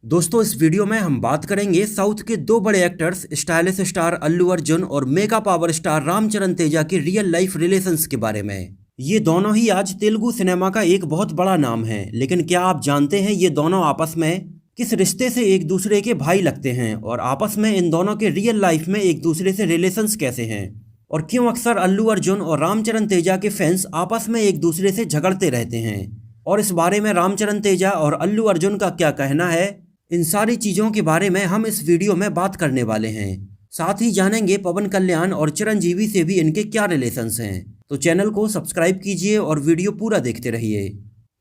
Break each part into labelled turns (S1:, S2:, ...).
S1: दोस्तों, इस वीडियो में हम बात करेंगे साउथ के दो बड़े actors stylish star Allu Arjun और mega power star Ram Charan Teja के रियल लाइफ रिलेशंस के बारे में। ये दोनों ही आज तेलुगु सिनेमा का एक बहुत बड़ा नाम है, लेकिन क्या आप जानते हैं ये दोनों आपस में किस रिश्ते से एक दूसरे के भाई लगते हैं और आपस में इन दोनों के रियल लाइफ में एक दूसरे से रिलेशंस कैसे हैं और क्यों अक्सर अल्लू अर्जुन और रामचरण तेजा के फैंस आपस में एक दूसरे से झगड़ते रहते हैं। और इस बारे में रामचरण तेजा और अल्लू अर्जुन का क्या कहना है, इन सारी चीज़ों के बारे में हम इस वीडियो में बात करने वाले हैं। साथ ही जानेंगे पवन कल्याण और चिरंजीवी से भी इनके क्या रिलेशंस हैं। तो चैनल को सब्सक्राइब कीजिए और वीडियो पूरा देखते रहिए।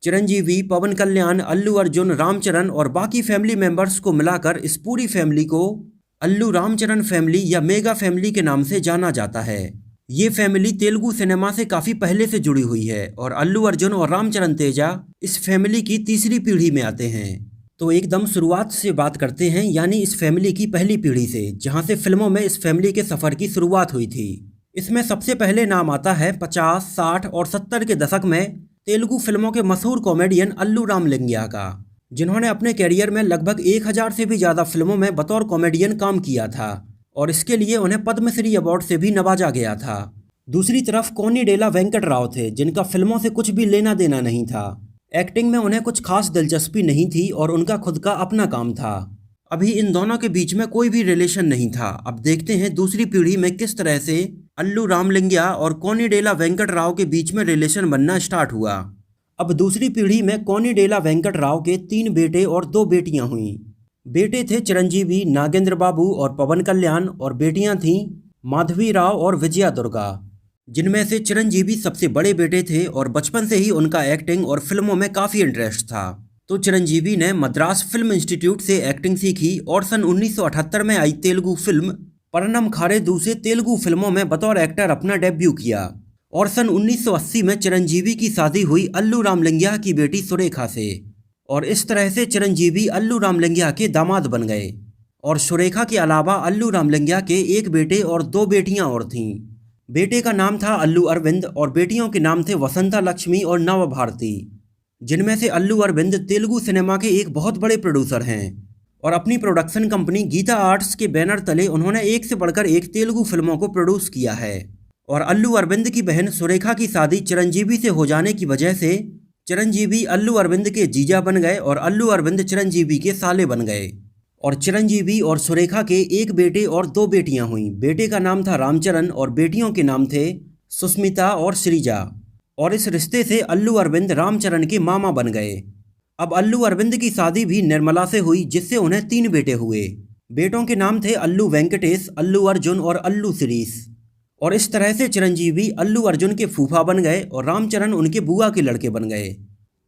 S1: चिरंजीवी, पवन कल्याण, अल्लू अर्जुन, रामचरण और बाकी फैमिली मेंबर्स को मिलाकर इस पूरी फैमिली को अल्लू रामचरण फैमिली या मेगा फैमिली के नाम से जाना जाता है। ये फैमिली तेलुगु सिनेमा से काफ़ी पहले से जुड़ी हुई है और अल्लू अर्जुन और रामचरण तेजा इस फैमिली की तीसरी पीढ़ी में आते हैं। तो एकदम शुरुआत से बात करते हैं, यानी इस फैमिली की पहली पीढ़ी से, जहां से फिल्मों में इस फैमिली के सफ़र की शुरुआत हुई थी। इसमें सबसे पहले नाम आता है 50, 60 और 70 के दशक में तेलुगु फिल्मों के मशहूर कॉमेडियन अल्लू रामलिंगय्या का, जिन्होंने अपने कैरियर में लगभग 1000 से भी ज़्यादा फिल्मों में बतौर कॉमेडियन काम किया था और इसके लिए उन्हें पद्मश्री अवार्ड से भी नवाजा गया था। दूसरी तरफ कोन्नीडेला वेंकट राव थे, जिनका फिल्मों से कुछ भी लेना देना नहीं था। एक्टिंग में उन्हें कुछ खास दिलचस्पी नहीं थी और उनका खुद का अपना काम था। अभी इन दोनों के बीच में कोई भी रिलेशन नहीं था। अब देखते हैं दूसरी पीढ़ी में किस तरह से अल्लू रामलिंगय्या और कोन्नीडेला वेंकट राव के बीच में रिलेशन बनना स्टार्ट हुआ। अब दूसरी पीढ़ी में कोन्नीडेला वेंकट राव के 3 बेटे और 2 बेटियां हुईं। बेटे थे चिरंजीवी, नागेंद्र बाबू और पवन कल्याण, और बेटियां थीं माधवी राव और विजया दुर्गा, जिनमें से चिरंजीवी सबसे बड़े बेटे थे और बचपन से ही उनका एक्टिंग और फिल्मों में काफ़ी इंटरेस्ट था। तो चिरंजीवी ने मद्रास फिल्म इंस्टीट्यूट से एक्टिंग सीखी और सन 1978 में आई तेलुगु फिल्म परनम खारेदू से तेलुगु फिल्मों में बतौर एक्टर अपना डेब्यू किया। और सन 1980 में चिरंजीवी की शादी हुई अल्लू रामलिंगय्या की बेटी सुरेखा से, और इस तरह से चिरंजीवी अल्लू रामलिंगय्या के दामाद बन गए। और सुरेखा के अलावा अल्लू रामलिंगय्या के 1 बेटे और 2 बेटियां और थीं। बेटे का नाम था अल्लू अरविंद और बेटियों के नाम थे वसंता लक्ष्मी और नव भारती, जिनमें से अल्लू अरविंद तेलुगु सिनेमा के एक बहुत बड़े प्रोड्यूसर हैं और अपनी प्रोडक्शन कंपनी गीता आर्ट्स के बैनर तले उन्होंने एक से बढ़कर एक तेलुगु फिल्मों को प्रोड्यूस किया है। और अल्लू अरविंद की बहन सुरेखा की शादी चिरंजीवी से हो जाने की वजह से चिरंजीवी अल्लू अरविंद के जीजा बन गए और अल्लू अरविंद चिरंजीवी के साले बन गए। और चिरंजीवी और सुरेखा के 1 बेटे और 2 बेटियां हुईं। बेटे का नाम था रामचरण और बेटियों के नाम थे सुस्मिता और श्रीजा। और इस रिश्ते से अल्लू अरविंद रामचरण के मामा बन गए। अब अल्लू अरविंद की शादी भी निर्मला से हुई, जिससे उन्हें 3 बेटे हुए। बेटों के नाम थे अल्लू वेंकटेश, अल्लू अर्जुन और अल्लू शिरीष। और इस तरह से चिरंजीवी अल्लू अर्जुन के फूफा बन गए और रामचरण उनके बुआ के लड़के बन गए।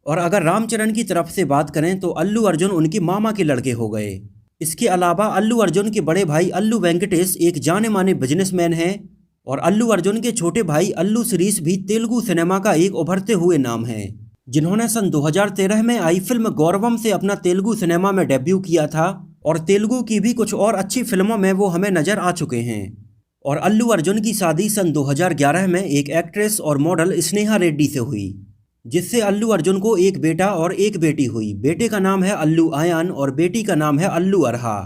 S1: और अगर रामचरण की तरफ से बात करें तो अल्लू अर्जुन उनके मामा के लड़के हो गए। इसके अलावा अल्लू अर्जुन के बड़े भाई अल्लू वेंकटेश एक जाने माने बिजनेसमैन हैं और अल्लू अर्जुन के छोटे भाई अल्लू शिरीष भी तेलुगु सिनेमा का एक उभरते हुए नाम है, जिन्होंने सन 2013 में आई फिल्म गौरवम से अपना तेलुगु सिनेमा में डेब्यू किया था और तेलुगु की भी कुछ और अच्छी फिल्मों में वो हमें नजर आ चुके हैं। और अल्लू अर्जुन की शादी सन 2011 में एक एक्ट्रेस और मॉडल स्नेहा रेड्डी से हुई, जिससे अल्लू अर्जुन को 1 बेटा और 1 बेटी हुई। बेटे का नाम है अल्लू आयान और बेटी का नाम है अल्लू अरहा।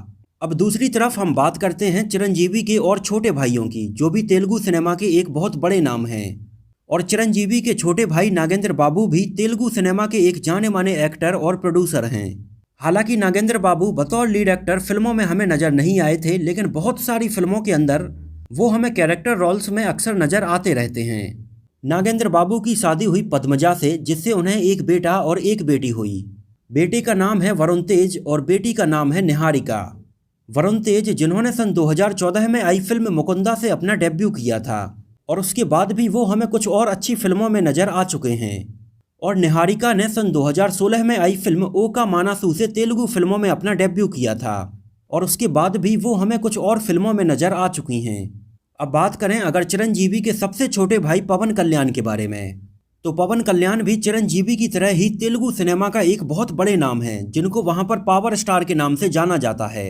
S1: अब दूसरी तरफ हम बात करते हैं चिरंजीवी के और छोटे भाइयों की, जो भी तेलुगु सिनेमा के एक बहुत बड़े नाम हैं। और चिरंजीवी के छोटे भाई नागेंद्र बाबू भी तेलुगु सिनेमा के एक जाने माने एक्टर और प्रोड्यूसर हैं। हालांकि नागेंद्र बाबू बतौर लीड एक्टर फिल्मों में हमें नजर नहीं आए थे, लेकिन बहुत सारी फिल्मों के अंदर वो हमें कैरेक्टर रोल्स में अक्सर नजर आते रहते हैं। नागेंद्र बाबू की शादी हुई पद्मजा से, जिससे उन्हें 1 बेटा और 1 बेटी हुई। बेटे का नाम है वरुण तेज और बेटी का नाम है निहारिका। वरुण तेज, जिन्होंने सन 2014 में आई फिल्म मुकुंदा से अपना डेब्यू किया था और उसके बाद भी वो हमें कुछ और अच्छी फिल्मों में नजर आ चुके हैं। और निहारिका ने सन 2016 में आई फिल्म ओका मानासू से तेलुगु फिल्मों में अपना डेब्यू किया था और उसके बाद भी वो हमें कुछ और फिल्मों में नजर आ चुकी हैं। अब बात करें अगर चिरंजीवी के सबसे छोटे भाई पवन कल्याण के बारे में, तो पवन कल्याण भी चिरंजीवी की तरह ही तेलुगु सिनेमा का एक बहुत बड़े नाम है, जिनको वहां पर पावर स्टार के नाम से जाना जाता है।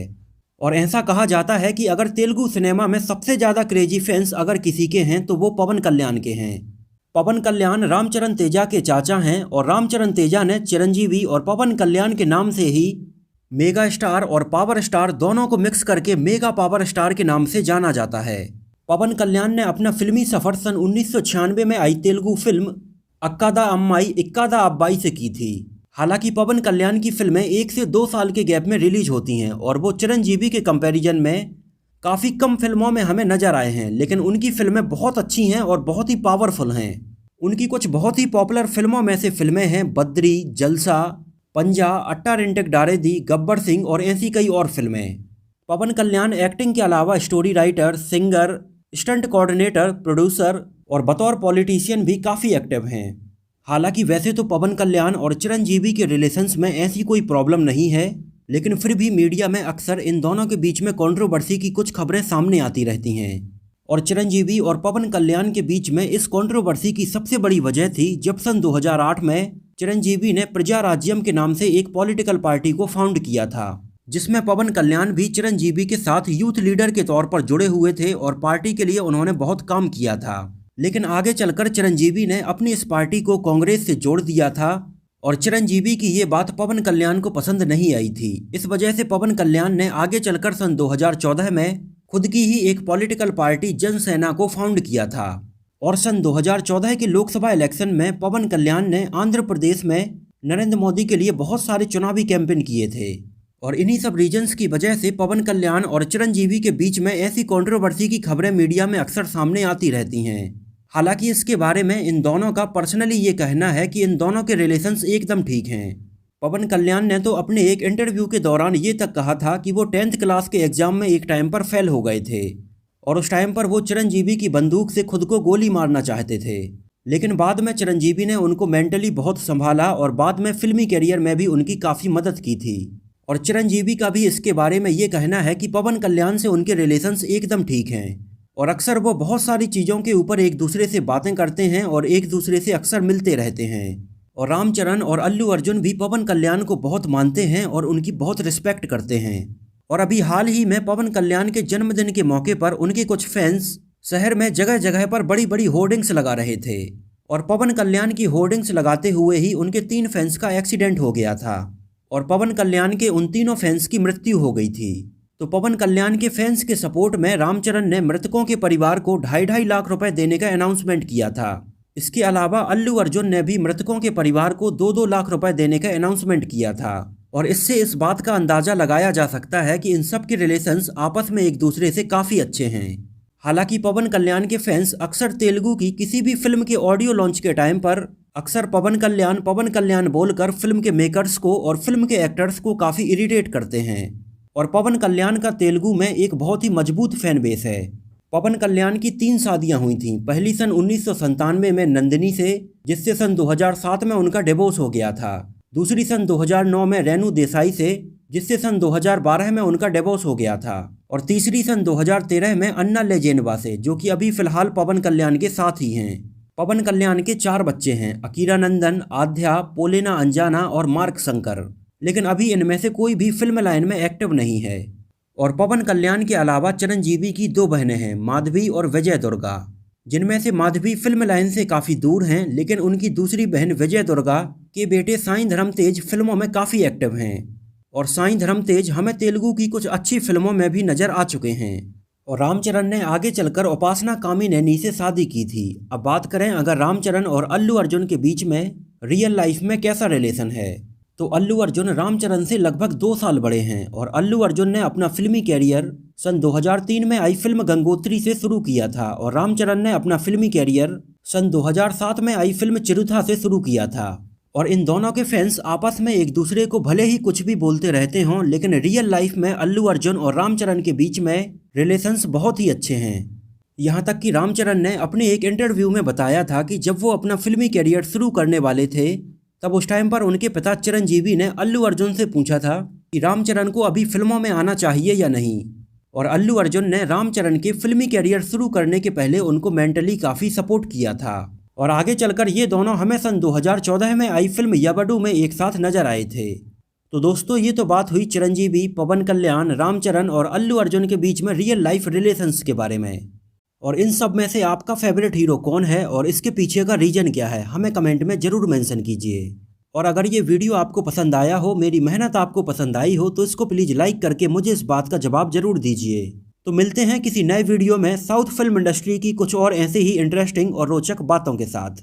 S1: और ऐसा कहा जाता है कि अगर तेलुगु सिनेमा में सबसे ज़्यादा क्रेजी फैंस अगर किसी के हैं तो वो पवन कल्याण के हैं। पवन कल्याण रामचरण तेजा के चाचा हैं और रामचरण तेजा ने चिरंजीवी और पवन कल्याण के नाम से ही मेगा स्टार और पावर स्टार दोनों को मिक्स करके मेगा पावर स्टार के नाम से जाना जाता है। पवन कल्याण ने अपना फिल्मी सफर सन 1996 में आई तेलुगु फिल्म अक्कादा अम्माई इक्कादा अब्बाई से की थी। हालांकि पवन कल्याण की फिल्में 1 से 2 साल के गैप में रिलीज होती हैं और वो चिरंजीवी के कंपैरिजन में काफ़ी कम फिल्मों में हमें नजर आए हैं, लेकिन उनकी फिल्में बहुत अच्छी हैं और बहुत ही पावरफुल हैं। उनकी कुछ बहुत ही पॉपुलर फिल्मों में से फिल्में हैं बद्री, जलसा, पंजा, अट्टा रिंटेक डारे दी, गब्बर सिंह और ऐसी कई और फिल्में। पवन कल्याण एक्टिंग के अलावा story writer, singer, stunt coordinator, producer और बतौर पॉलिटिशियन भी काफ़ी एक्टिव हैं। हालांकि वैसे तो पवन कल्याण और चिरंजीवी के रिलेशंस में ऐसी कोई प्रॉब्लम नहीं है, लेकिन फिर भी मीडिया में अक्सर इन दोनों के बीच में कंट्रोवर्सी की कुछ खबरें सामने आती रहती हैं। और चिरंजीवी और पवन कल्याण के बीच में इस कंट्रोवर्सी की सबसे बड़ी वजह थी जब सन 2008 में चिरंजीवी ने प्रजा राज्यम के नाम से एक पॉलिटिकल पार्टी को फाउंड किया था, जिसमें पवन कल्याण भी चिरंजीवी के साथ यूथ लीडर के तौर पर जुड़े हुए थे और पार्टी के लिए उन्होंने बहुत काम किया था। लेकिन आगे चलकर चिरंजीवी ने अपनी इस पार्टी को कांग्रेस से जोड़ दिया था और चिरंजीवी की ये बात पवन कल्याण को पसंद नहीं आई थी। इस वजह से पवन कल्याण ने आगे चलकर सन 2014 में खुद की ही एक पॉलिटिकल पार्टी जनसेना को फाउंड किया था। और सन 2014 के लोकसभा इलेक्शन में पवन कल्याण ने आंध्र प्रदेश में नरेंद्र मोदी के लिए बहुत सारे चुनावी कैंपेन किए थे। और इन्हीं सब रीजंस की वजह से पवन कल्याण और चिरंजीवी के बीच में ऐसी कंट्रोवर्सी की खबरें मीडिया में अक्सर सामने आती रहती हैं। हालांकि इसके बारे में इन दोनों का पर्सनली ये कहना है कि इन दोनों के रिलेशंस एकदम ठीक हैं। पवन कल्याण ने तो अपने एक इंटरव्यू के दौरान ये तक कहा था कि वो 10th क्लास के एग्जाम में एक टाइम पर फेल हो गए थे और उस टाइम पर वो चिरंजीवी की बंदूक से खुद को गोली मारना चाहते थे, लेकिन बाद में चिरंजीवी ने उनको मेंटली बहुत संभाला और बाद में फिल्मी करियर में भी उनकी काफ़ी मदद की थी। और चिरंजीवी का भी इसके बारे में ये कहना है कि पवन कल्याण से उनके रिलेशंस एकदम ठीक हैं और अक्सर वो बहुत सारी चीज़ों के ऊपर एक दूसरे से बातें करते हैं और एक दूसरे से अक्सर मिलते रहते हैं। और रामचरण और अल्लू अर्जुन भी पवन कल्याण को बहुत मानते हैं और उनकी बहुत रिस्पेक्ट करते हैं। और अभी हाल ही में पवन कल्याण के जन्मदिन के मौके पर उनके कुछ फैंस शहर में जगह जगह पर बड़ी बड़ी होर्डिंग्स लगा रहे थे और पवन कल्याण की होर्डिंग्स लगाते हुए ही उनके 3 फैंस का एक्सीडेंट हो गया था और पवन कल्याण के उन तीनों फैंस की मृत्यु हो गई थी। तो पवन कल्याण के फैंस के सपोर्ट में रामचरण ने मृतकों के परिवार को 2.5 लाख रुपए देने का अनाउंसमेंट किया था। इसके अलावा अल्लू अर्जुन ने भी मृतकों के परिवार को 2-2 लाख रुपए देने का अनाउंसमेंट किया था। और इससे इस बात का अंदाजा लगाया जा सकता है कि इन सब के रिलेशंस आपस में एक दूसरे से काफ़ी अच्छे हैं। हालांकि पवन कल्याण के फैंस अक्सर तेलुगु की किसी भी फिल्म के ऑडियो लॉन्च के टाइम पर अक्सर पवन कल्याण बोलकर फिल्म के मेकर्स को और फिल्म के एक्टर्स को काफ़ी इरिटेट करते हैं। और पवन कल्याण का तेलुगु में एक बहुत ही मजबूत फैन बेस है। पवन कल्याण की 3 शादियां हुई थीं। पहली सन 1997 में नंदिनी से, जिससे सन 2007 में उनका डिवोर्स हो गया था। दूसरी सन 2009 में रेणु देसाई से, जिससे सन 2012 में उनका डिवोर्स हो गया था। और तीसरी सन 2013 में अन्ना लेजेनवा से, जो कि अभी फिलहाल पवन कल्याण के साथ ही हैं। पवन कल्याण के 4 बच्चे हैं, अकीरा नंदन, आध्या, पोलेना अंजाना और मार्क शंकर, लेकिन अभी इनमें से कोई भी फिल्म लाइन में एक्टिव नहीं है। और पवन कल्याण के अलावा चिरंजीवी की 2 बहनें हैं, माधवी और विजय दुर्गा, जिनमें से माधवी फिल्म लाइन से काफ़ी दूर हैं, लेकिन उनकी दूसरी बहन विजय दुर्गा के बेटे साईं धर्म तेज फिल्मों में काफ़ी एक्टिव हैं। और साईं धर्म तेज हमें तेलुगु की कुछ अच्छी फिल्मों में भी नज़र आ चुके हैं। और रामचरण ने आगे चलकर उपासना कामिनेनी से शादी की थी। अब बात करें अगर रामचरण और अल्लू अर्जुन के बीच में रियल लाइफ में कैसा रिलेशन है, तो अल्लू अर्जुन रामचरण से लगभग 2 साल बड़े हैं। और अल्लू अर्जुन ने अपना फिल्मी कैरियर सन 2003 में आई फिल्म गंगोत्री से शुरू किया था और रामचरण ने अपना फिल्मी कैरियर सन 2007 में आई फिल्म चिरुथा से शुरू किया था। और इन दोनों के फैंस आपस में एक दूसरे को भले ही कुछ भी बोलते रहते हों, लेकिन रियल लाइफ में अल्लू अर्जुन और रामचरण के बीच में रिलेशंस बहुत ही अच्छे हैं। यहाँ तक कि रामचरण ने अपने एक इंटरव्यू में बताया था कि जब वो अपना फिल्मी कैरियर शुरू करने वाले थे, तब उस टाइम पर उनके पिता चिरंजीवी ने अल्लू अर्जुन से पूछा था कि रामचरण को अभी फिल्मों में आना चाहिए या नहीं। और अल्लू अर्जुन ने रामचरण के फिल्मी कैरियर शुरू करने के पहले उनको मेंटली काफ़ी सपोर्ट किया था। और आगे चलकर ये दोनों हमें सन 2014 में आई फिल्म याबडू में एक साथ नजर आए थे। तो दोस्तों, ये तो बात हुई चिरंजीवी, पवन कल्याण, रामचरण और अल्लू अर्जुन के बीच में रियल लाइफ रिलेशंस के बारे में। और इन सब में से आपका फेवरेट हीरो कौन है और इसके पीछे का रीजन क्या है, हमें कमेंट में ज़रूर मेंशन कीजिए। और अगर ये वीडियो आपको पसंद आया हो, मेरी मेहनत आपको पसंद आई हो, तो इसको प्लीज़ लाइक करके मुझे इस बात का जवाब जरूर दीजिए। तो मिलते हैं किसी नए वीडियो में साउथ फिल्म इंडस्ट्री की कुछ और ऐसे ही इंटरेस्टिंग और रोचक बातों के साथ।